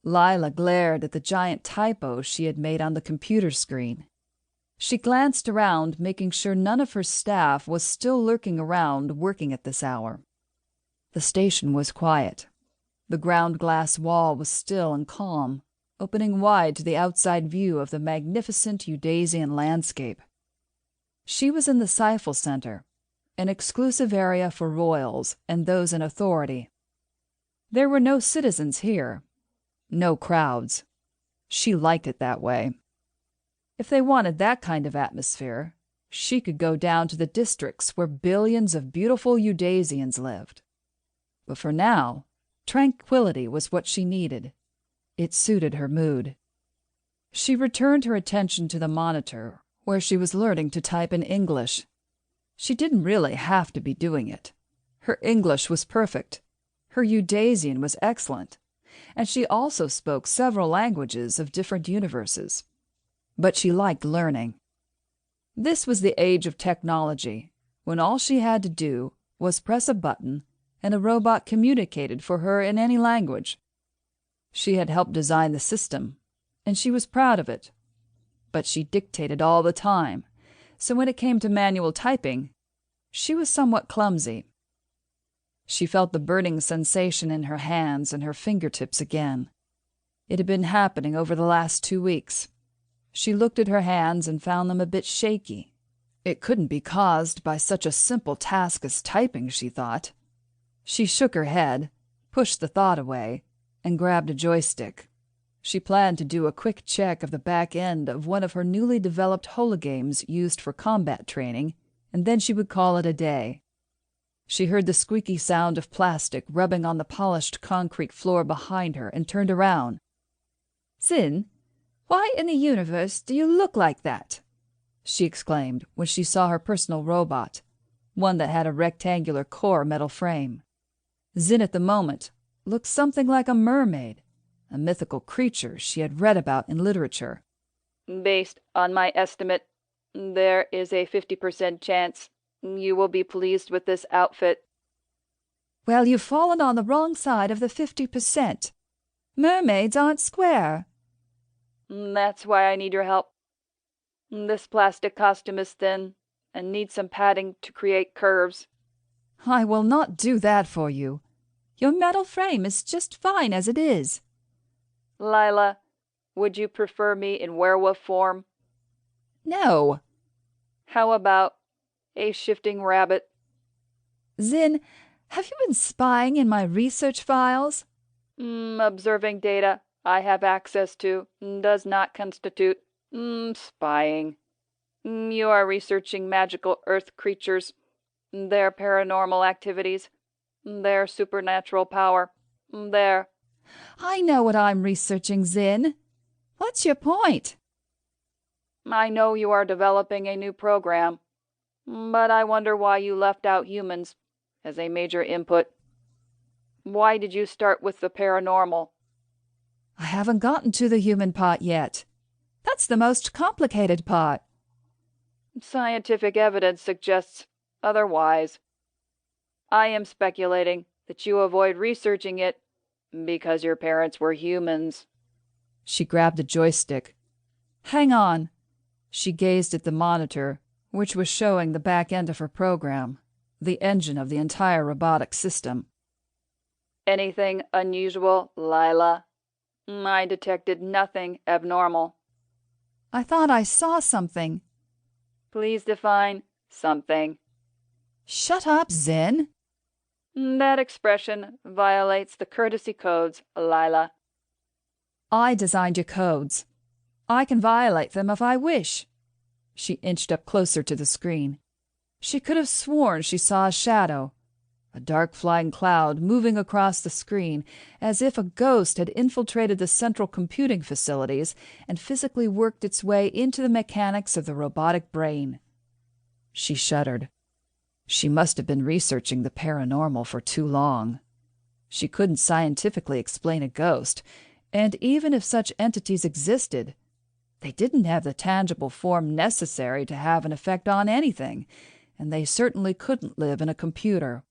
Lyla glared at the giant typo she had made on the computer screen. She glanced around, making sure none of her staff was still lurking around working at this hour. The station was quiet. The ground glass wall was still and calm, opening wide to the outside view of the magnificent Eudaizian landscape. She was in the Seifel Center, an exclusive area for royals and those in authority. There were no citizens here, no crowds. She liked it that way. If they wanted that kind of atmosphere, she could go down to the districts where billions of beautiful Eudaizians lived. But for now, tranquility was what she needed. It suited her mood. She returned her attention to the monitor, where she was learning to type in English. She didn't really have to be doing it. Her English was perfect. Her Eudaizian was excellent. And she also spoke several languages of different universes. But she liked learning. This was the age of technology, when all she had to do was press a button and a robot communicated for her in any language. She had helped design the system, and she was proud of it. But she dictated all the time, so when it came to manual typing, she was somewhat clumsy. She felt the burning sensation in her hands and her fingertips again. It had been happening over the last 2 weeks. She looked at her hands and found them a bit shaky. It couldn't be caused by such a simple task as typing, she thought. She shook her head, pushed the thought away, and grabbed a joystick. She planned to do a quick check of the back end of one of her newly developed hologames used for combat training, and then she would call it a day. She heard the squeaky sound of plastic rubbing on the polished concrete floor behind her and turned around. "Zin, why in the universe do you look like that?" she exclaimed when she saw her personal robot, one that had a rectangular core metal frame. Zin at the moment looked something like a mermaid, a mythical creature she had read about in literature. "Based on my estimate, there is a 50% chance you will be pleased with this outfit." "Well, you've fallen on the wrong side of the 50%. Mermaids aren't square." "That's why I need your help. This plastic costume is thin and needs some padding to create curves." "I will not do that for you. Your metal frame is just fine as it is." "Lyla, would you prefer me in werewolf form?" "No." "How about a shifting rabbit?" "Zin, have you been spying in my research files?" Observing data I have access to does not constitute spying. You are researching magical earth creatures, their paranormal activities, their supernatural power, their—" "I know what I'm researching, Zin. What's your point?" "I know you are developing a new program, but I wonder why you left out humans as a major input. Why did you start with the paranormal?" "I haven't gotten to the human part yet. That's the most complicated part." "Scientific evidence suggests otherwise. I am speculating that you avoid researching it because your parents were humans." She grabbed a joystick. "Hang on." She gazed at the monitor, which was showing the back end of her program, the engine of the entire robotic system. "Anything unusual, Lyla? I detected nothing abnormal." "I thought I saw something." "Please define something." "Shut up, Zin." "That expression violates the courtesy codes, Lyla." "I designed your codes. I can violate them if I wish." She inched up closer to the screen. She could have sworn she saw a shadow, a dark flying cloud moving across the screen, as if a ghost had infiltrated the central computing facilities and physically worked its way into the mechanics of the robotic brain. She shuddered. She must have been researching the paranormal for too long. She couldn't scientifically explain a ghost, and even if such entities existed, they didn't have the tangible form necessary to have an effect on anything, and they certainly couldn't live in a computer.